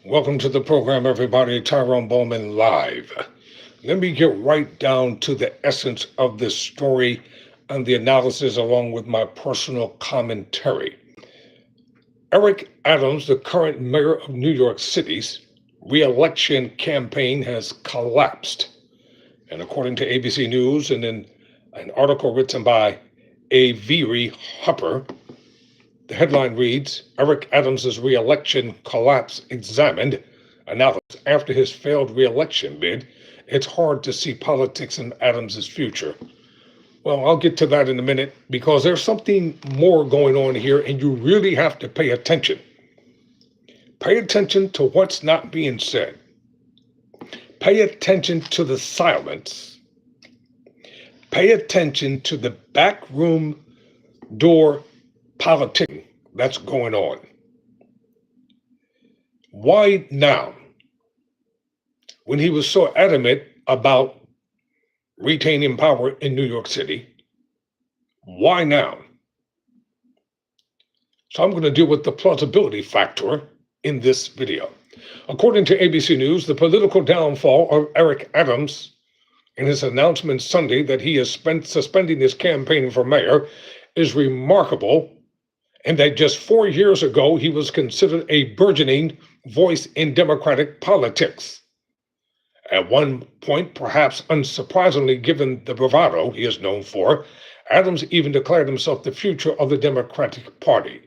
Welcome to the program, everybody. Tyrone Bowman live. Let me get right down to the essence of this story and the analysis, along with my personal commentary. Eric Adams, the current mayor of New York City's reelection campaign has collapsed. And according to ABC News and in an article written by Avery Hopper, the headline reads, Eric Adams' re-election collapse examined. Analysis after his failed re-election bid, it's hard to see politics in Adams' future. Well, I'll get to that in a minute because there's something more going on here and you really have to pay attention. Pay attention to what's not being said. Pay attention to the silence. Pay attention to the backroom door politicking that's going on. Why now? When he was so adamant about retaining power in New York City, why now? So I'm going to deal with the plausibility factor in this video. According to ABC News, the political downfall of Eric Adams in his announcement Sunday that he is suspending his campaign for mayor is remarkable, and that just 4 years ago he was considered a burgeoning voice in Democratic politics. At one point, perhaps unsurprisingly given the bravado he is known for, Adams even declared himself the future of the Democratic Party.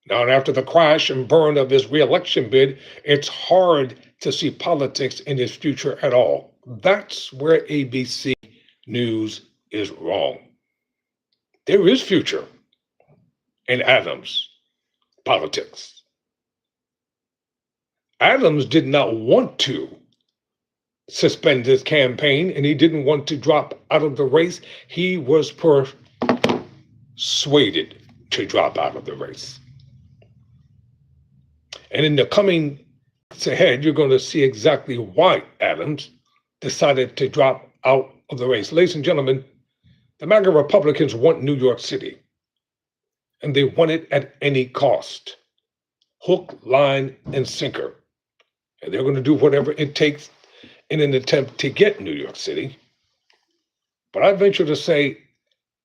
Now, after the crash and burn of his re-election bid, it's hard to see politics in his future at all. That's where ABC News is wrong. There is future in Adams' politics. Adams did not want to suspend his campaign and he didn't want to drop out of the race. He was persuaded to drop out of the race. And in the coming months ahead, you're going to see exactly why Adams decided to drop out of the race. Ladies and gentlemen, the MAGA Republicans want New York City, and they want it at any cost. Hook, line, and sinker. And they're going to do whatever it takes in an attempt to get New York City. But I venture to say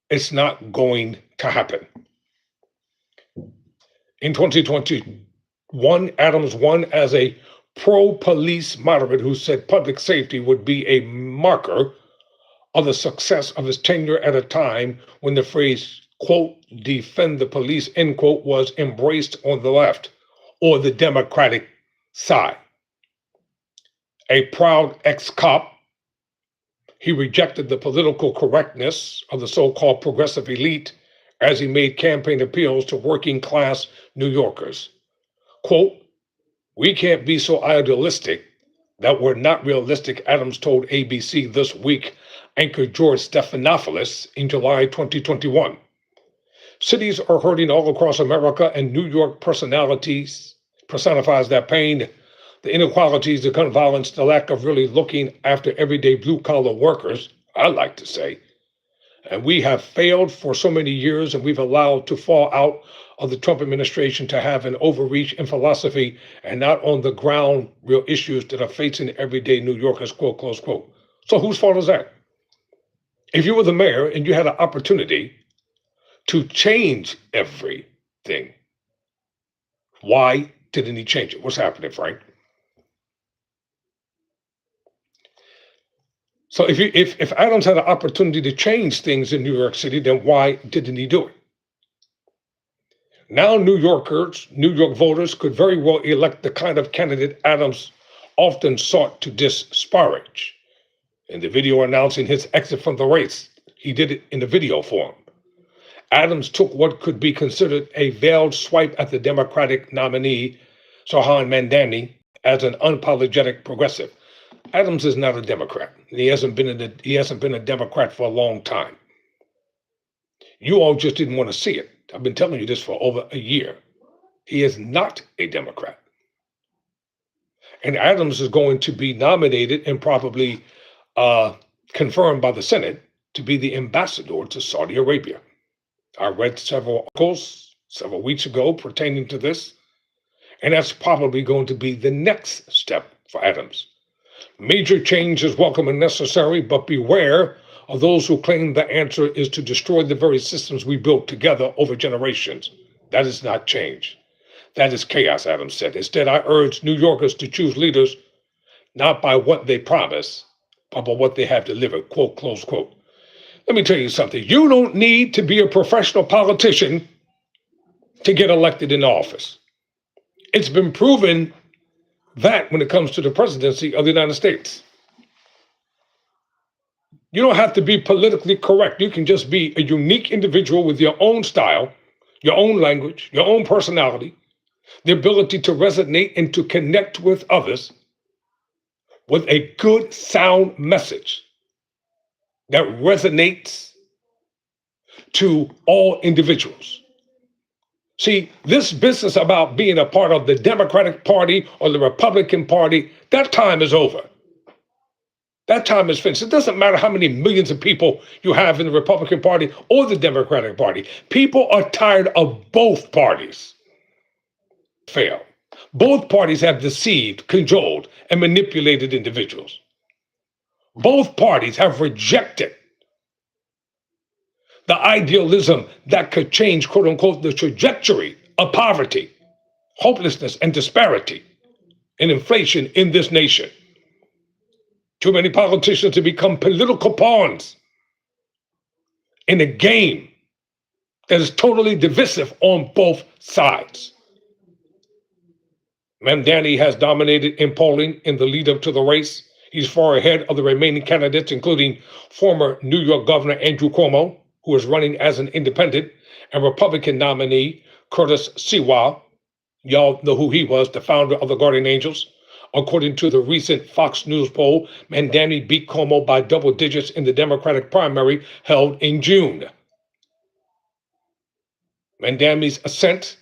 it's not going to happen. In 2021, Adams won as a pro-police moderate who said public safety would be a marker of the success of his tenure at a time when the phrase, quote, defend the police, end quote, was embraced on the left or the Democratic side. A proud ex-cop, he rejected the political correctness of the so-called progressive elite as he made campaign appeals to working class New Yorkers. Quote, we can't be so idealistic that we're not realistic, Adams told ABC This Week anchor George Stephanopoulos in July 2021. Cities are hurting all across America, and New York personifies that pain. The inequalities, the gun violence, the lack of really looking after everyday blue-collar workers, I like to say. And we have failed for so many years, and we've allowed to fall out of the Trump administration to have an overreach in philosophy and not on the ground real issues that are facing everyday New Yorkers, quote, close quote. So whose fault is that? If you were the mayor and you had an opportunity to change everything, why didn't he change it? What's happening, Frank? So if Adams had an opportunity to change things in New York City, then why didn't he do it? Now New York voters could very well elect the kind of candidate Adams often sought to disparage. In the video announcing his exit from the race, he did it in the video form. Adams took what could be considered a veiled swipe at the Democratic nominee, Sohan Mandani, as an unapologetic progressive. Adams is not a Democrat. He hasn't been a Democrat for a long time. You all just didn't want to see it. I've been telling you this for over a year. He is not a Democrat. And Adams is going to be nominated and probably confirmed by the Senate to be the ambassador to Saudi Arabia. I read several articles several weeks ago pertaining to this, And that's probably going to be the next step for Adams. Major change is welcome and necessary, but beware of those who claim the answer is to destroy the very systems we built together over generations. That is not change. That is chaos, Adams said. Instead, I urge New Yorkers to choose leaders not by what they promise, but by what they have delivered. Quote, close quote. Let me tell you something. You don't need to be a professional politician to get elected in office. It's been proven that when it comes to the presidency of the United States. You don't have to be politically correct. You can just be a unique individual with your own style, your own language, your own personality, the ability to resonate and to connect with others with a good, sound message that resonates to all individuals. See, this business about being a part of the Democratic Party or the Republican Party, that time is over. That time is finished. It doesn't matter how many millions of people you have in the Republican Party or the Democratic Party. People are tired of both parties. Fail. Both parties have deceived, cajoled, and manipulated individuals. Both parties have rejected the idealism that could change, quote unquote, the trajectory of poverty, hopelessness, and disparity and inflation in this nation. Too many politicians have become political pawns in a game that is totally divisive on both sides. Mamdani has dominated in polling in the lead up to the race. He's far ahead of the remaining candidates, including former New York Governor Andrew Cuomo, who is running as an independent, and Republican nominee Curtis Sewell. Y'all know who he was, the founder of the Guardian Angels. According to the recent Fox News poll, Mamdani beat Cuomo by double digits in the Democratic primary held in June. Mamdani's ascent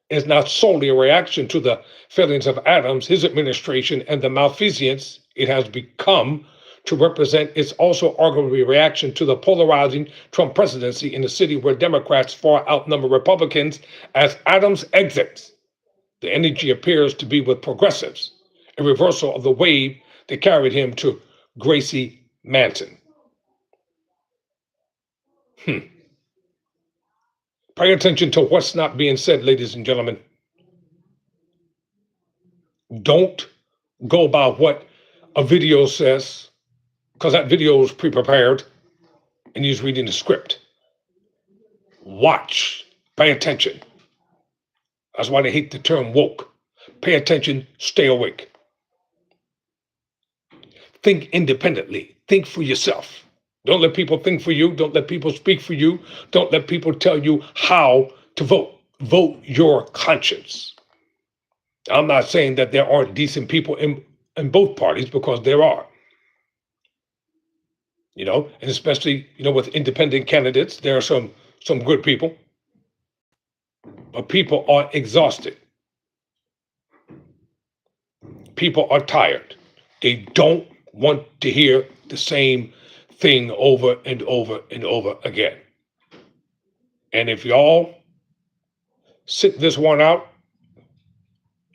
is not solely a reaction to the failings of Adams, his administration, and the malfeasance it has become to represent. It's also arguably a reaction to the polarizing Trump presidency in a city where Democrats far outnumber Republicans. As Adams exits, the energy appears to be with progressives, a reversal of the wave that carried him to Gracie Mansion. Pay attention to what's not being said, ladies and gentlemen. Don't go by what a video says, because that video is pre-prepared and he's reading the script. Watch. Pay attention. That's why they hate the term woke. Pay attention, stay awake. Think independently. Think for yourself. Don't let people think for you. Don't let people speak for you. Don't let people tell you how to vote. Vote your conscience. I'm not saying that there aren't decent people in both parties, because there are. And especially, with independent candidates, there are some good people. But people are exhausted. People are tired. They don't want to hear the same thing over and over and over again. And if y'all sit this one out,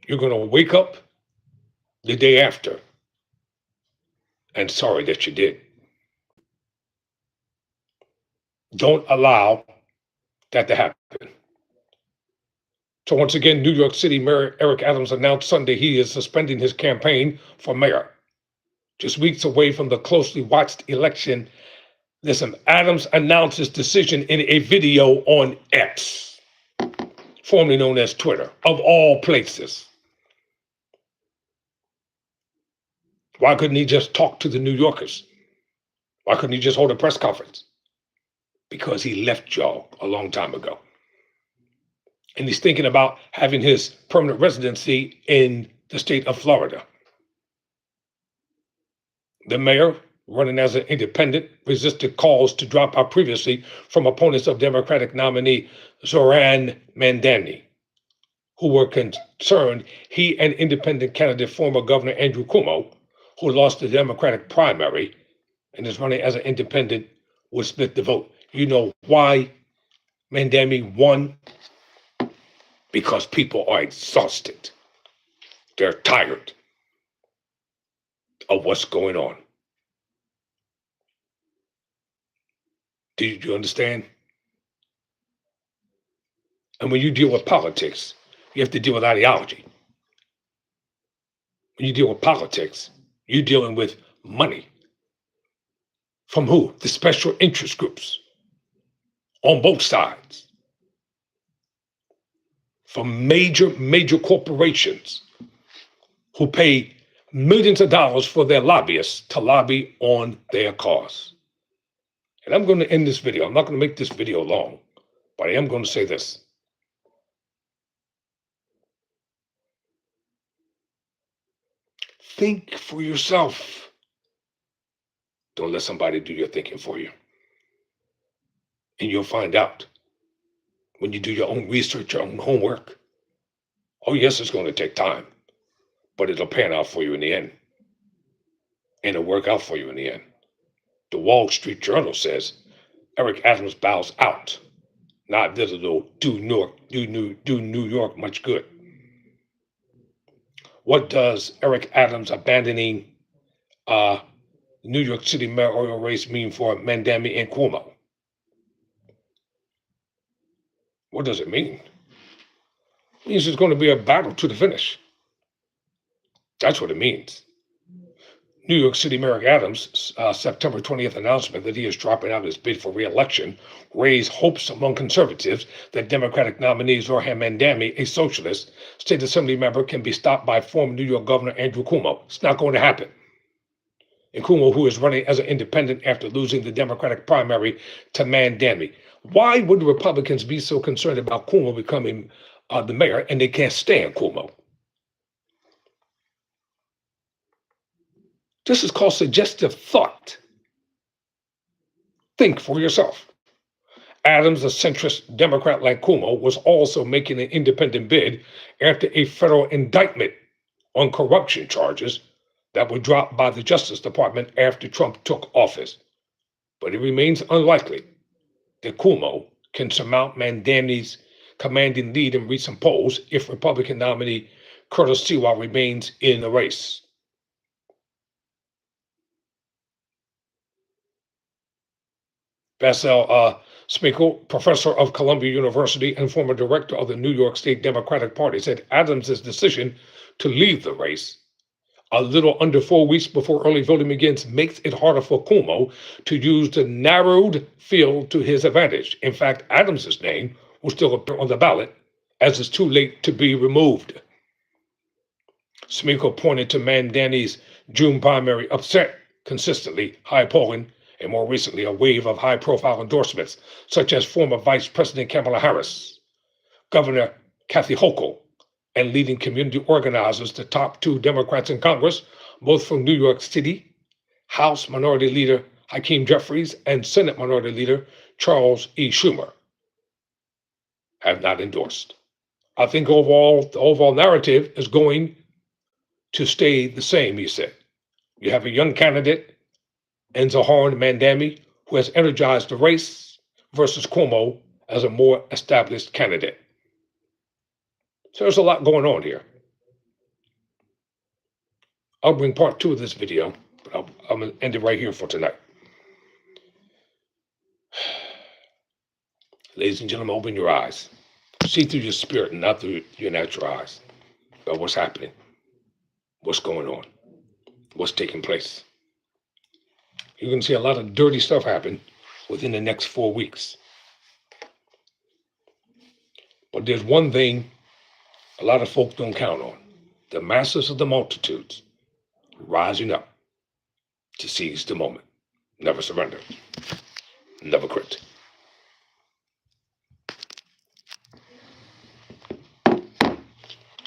you're going to wake up the day after and sorry that you did. Don't allow that to happen. So once again, New York City Mayor Eric Adams announced Sunday he is suspending his campaign for mayor. Just weeks away from the closely watched election, listen, Adams announced his decision in a video on X, formerly known as Twitter, of all places. Why couldn't he just talk to the New Yorkers? Why couldn't he just hold a press conference? Because he left y'all a long time ago. And he's thinking about having his permanent residency in the state of Florida. The mayor, running as an independent, resisted calls to drop out previously from opponents of Democratic nominee Zohran Mamdani, who were concerned he and independent candidate former Governor Andrew Cuomo, who lost the Democratic primary and is running as an independent, would split the vote. You know why Mamdani won? because people are exhausted. They're tired of what's going on. Do you understand? And when you deal with politics, you have to deal with ideology. When you deal with politics, you're dealing with money. From who? The special interest groups on both sides. From major corporations who pay millions of dollars for their lobbyists to lobby on their cause. And I'm going to end this video. I'm not going to make this video long, but I am going to say this. Think for yourself. Don't let somebody do your thinking for you. And you'll find out when you do your own research, your own homework. Oh, yes, it's going to take time, but it'll pan out for you in the end. And it'll work out for you in the end. The Wall Street Journal says Eric Adams bows out. Not that it'll do New York much good. What does Eric Adams abandoning New York City mayoral race mean for Mandami and Cuomo? What does it mean? It means it's going to be a battle to the finish. That's what it means. New York City Mayor Adams' September 20th announcement that he is dropping out his bid for re-election raised hopes among conservatives that Democratic nominee Zohran Mamdani, a socialist, state assembly member, can be stopped by former New York Governor Andrew Cuomo. It's not going to happen. And Cuomo, who is running as an independent after losing the Democratic primary to Mamdani. Why would the Republicans be so concerned about Cuomo becoming the mayor and they can't stand Cuomo? This is called suggestive thought. Think for yourself. Adams, a centrist Democrat like Cuomo, was also making an independent bid after a federal indictment on corruption charges that were dropped by the Justice Department after Trump took office. But it remains unlikely that Cuomo can surmount Mamdani's commanding lead in recent polls if Republican nominee Curtis Sewell remains in the race. Bassel Smikle, professor of Columbia University and former director of the New York State Democratic Party, said Adams' decision to leave the race a little under 4 weeks before early voting begins makes it harder for Cuomo to use the narrowed field to his advantage. In fact, Adams' name will still appear on the ballot as it's too late to be removed. Smikle pointed to Mamdani's June primary upset, consistently high polling, and more recently a wave of high-profile endorsements, such as former Vice President Kamala Harris, Governor Kathy Hochul, and leading community organizers, the top two Democrats in Congress, both from New York City, House Minority Leader Hakeem Jeffries and Senate Minority Leader Charles E. Schumer, have not endorsed. I think the overall narrative is going to stay the same, he said. You have a young candidate and Zohran Mamdani, who has energized the race, versus Cuomo as a more established candidate. So there's a lot going on here. I'll bring part 2 of this video, but I'm going to end it right here for tonight. Ladies and gentlemen, open your eyes. See through your spirit and not through your natural eyes about what's happening, what's going on, what's taking place. You're going to see a lot of dirty stuff happen within the next 4 weeks. But there's one thing a lot of folks don't count on. The masses of the multitudes rising up to seize the moment. Never surrender. Never quit.